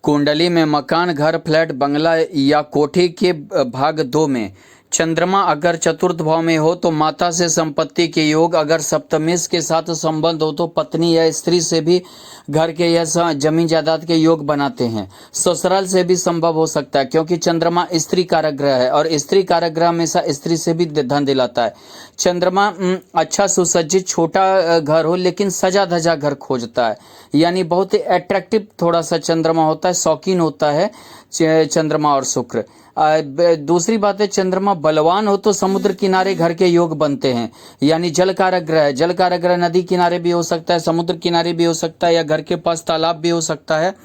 कुंडली में मकान, घर, फ्लैट, बंगला या कोठी के भाग 2 में चंद्रमा अगर चतुर्थ भाव में हो तो माता से संपत्ति के योग, अगर सप्तमेश के साथ संबंध हो तो पत्नी या स्त्री से भी घर के या जमीन जायदाद के योग बनाते हैं। ससुराल से भी संभव हो सकता है क्योंकि चंद्रमा स्त्री कारक ग्रह है और स्त्री कारक ग्रह हमेशा स्त्री से भी धन दिलाता है। चंद्रमा अच्छा सुसज्जित छोटा घर हो लेकिन सजा धजा घर खोजता है, यानी बहुत ही अट्रैक्टिव थोड़ा सा चंद्रमा होता है, शौकीन होता है चंद्रमा और शुक्र। दूसरी बात है, चंद्रमा बलवान हो तो समुद्र किनारे घर के योग बनते हैं, यानी जल कारक ग्रह है। जल कारक ग्रह नदी किनारे भी हो सकता है, समुद्र किनारे भी हो सकता है या घर के पास तालाब भी हो सकता है।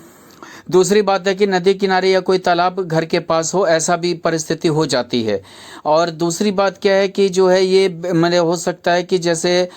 दूसरी बात है कि नदी किनारे या कोई तालाब घर के पास हो, ऐसा भी परिस्थिति हो जाती है। और दूसरी बात क्या है कि जो है ये मैंने हो सकता है कि जैसे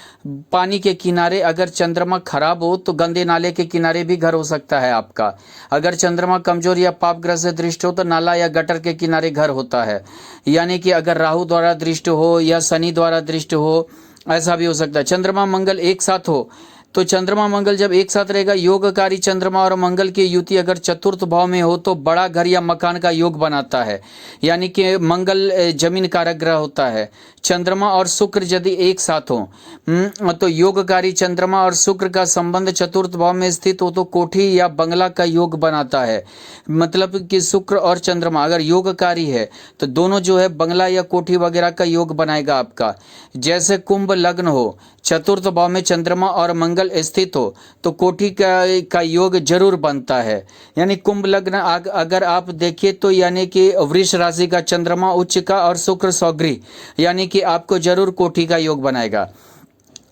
पानी के किनारे अगर चंद्रमा खराब हो तो गंदे नाले के किनारे भी घर हो सकता है आपका। अगर चंद्रमा कमजोर या पाप ग्रह से दृष्ट हो तो नाला या गटर के किनारे घर होता है, यानी कि अगर राहु द्वारा दृष्ट हो या शनि द्वारा दृष्ट हो, ऐसा भी हो सकता है। चंद्रमा मंगल एक साथ हो तो चंद्रमा मंगल जब एक साथ रहेगा, योगकारी चंद्रमा और मंगल की युति अगर चतुर्थ भाव में हो तो बड़ा घर या मकान का योग बनाता है, यानी कि मंगल जमीन कारक ग्रह होता है। चंद्रमा और शुक्र यदि एक साथ हो तो योगकारी चंद्रमा और शुक्र का संबंध चतुर्थ भाव में स्थित हो तो कोठी या बंगला का योग बनाता है। मतलब कि शुक्र और चंद्रमा अगर योगकारी है तो दोनों जो है बंगला या कोठी वगैरह का योग बनाएगा आपका। जैसे कुंभ लग्न हो, चतुर्थ भाव में चंद्रमा और मंगल स्थित हो तो कोठी का योग जरूर बनता है। यानी कुंभ लग्न अगर आप देखिए तो यानी कि वृष राशि का चंद्रमा उच्च का और शुक्र सौगृह, यानी कि आपको जरूर कोठी का योग बनाएगा।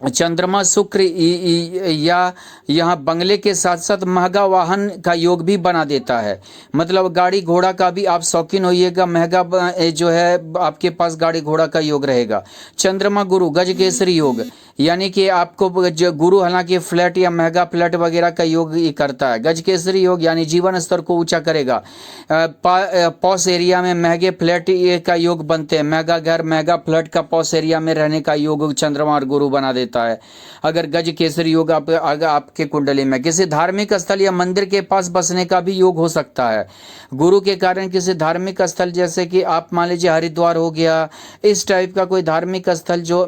चंद्रमा शुक्र या यहाँ बंगले के साथ साथ महंगा वाहन का योग भी बना देता है। मतलब गाड़ी घोड़ा का भी आप शौकीन होइएगा, महंगा जो है आपके पास गाड़ी घोड़ा का योग रहेगा। चंद्रमा गुरु गज केसरी योग, यानी कि आपको गुरु हालांकि फ्लैट या महंगा फ्लैट वगैरह का योग ही करता है। गज केसरी योग यानी जीवन स्तर को ऊंचा करेगा। पॉश एरिया में महंगे फ्लैट का योग बनते हैं, महंगा घर महंगा फ्लैट का पॉश एरिया में रहने का योग चंद्रमा और गुरु बना देता है। अगर गज केसरी योग आपके कुंडली में किसी धार्मिक स्थल या मंदिर के पास बसने का भी योग हो सकता है। गुरु के कारण किसी धार्मिक स्थल जैसे कि आप मान लीजिए हरिद्वार हो गया, इस टाइप का कोई धार्मिक स्थल जो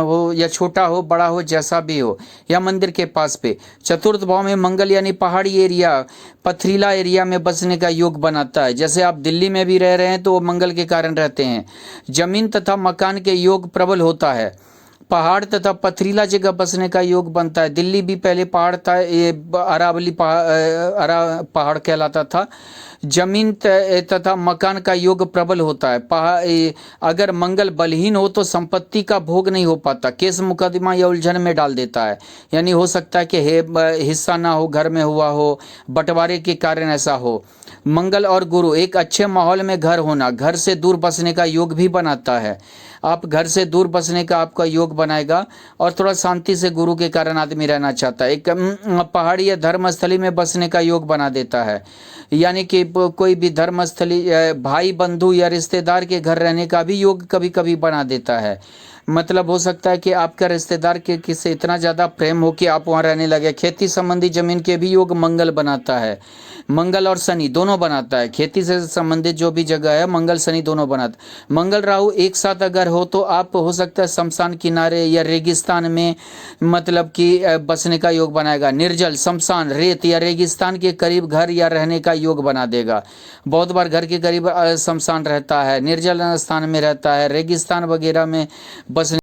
हो या छोटा हो बड़ा हो जैसा भी हो, या मंदिर के पास पे चतुर्थ भाव में मंगल यानी पहाड़ी एरिया पथरीला एरिया में बसने का योग बनाता है। जैसे आप दिल्ली में भी रह रहे हैं तो वो मंगल के कारण रहते हैं। जमीन तथा मकान के योग प्रबल होता है। पहाड़ तथा पथरीला जगह बसने का योग बनता है। दिल्ली भी पहले पहाड़ था, ये अरावली पहाड़ कहलाता था। जमीन तथा मकान का योग प्रबल होता है। अगर मंगल बलहीन हो तो संपत्ति का भोग नहीं हो पाता, केस मुकदमा या उलझन में डाल देता है। यानी हो सकता है कि हिस्सा ना हो, घर में हुआ हो, बंटवारे के कारण ऐसा हो। मंगल और गुरु एक अच्छे माहौल में घर होना, घर से दूर बसने का योग भी बनाता है। आप घर से दूर बसने का आपका योग बनाएगा और थोड़ा शांति से गुरु के कारण आदमी रहना चाहता है। एक पहाड़ी या धर्मस्थली में बसने का योग बना देता है, यानी कि कोई भी धर्मस्थली भाई बंधु या रिश्तेदार के घर रहने का भी योग कभी कभी बना देता है। मतलब हो सकता है कि आपका रिश्तेदार के किससे इतना ज़्यादा प्रेम हो कि आप वहाँ रहने लगे। खेती संबंधी जमीन के भी योग मंगल बनाता है। मंगल और शनि दोनों बनाता है। खेती से संबंधित जो भी जगह है मंगल शनि दोनों बनाता है। मंगल राहु एक साथ अगर हो तो आप हो सकता है शमशान किनारे या रेगिस्तान में मतलब कि बसने का योग बनाएगा। निर्जल शमशान रेत या रेगिस्तान के करीब घर या रहने का योग बना देगा। बहुत बार घर के करीब शमशान रहता है, निर्जल स्थान में रहता है, रेगिस्तान वगैरह में बसने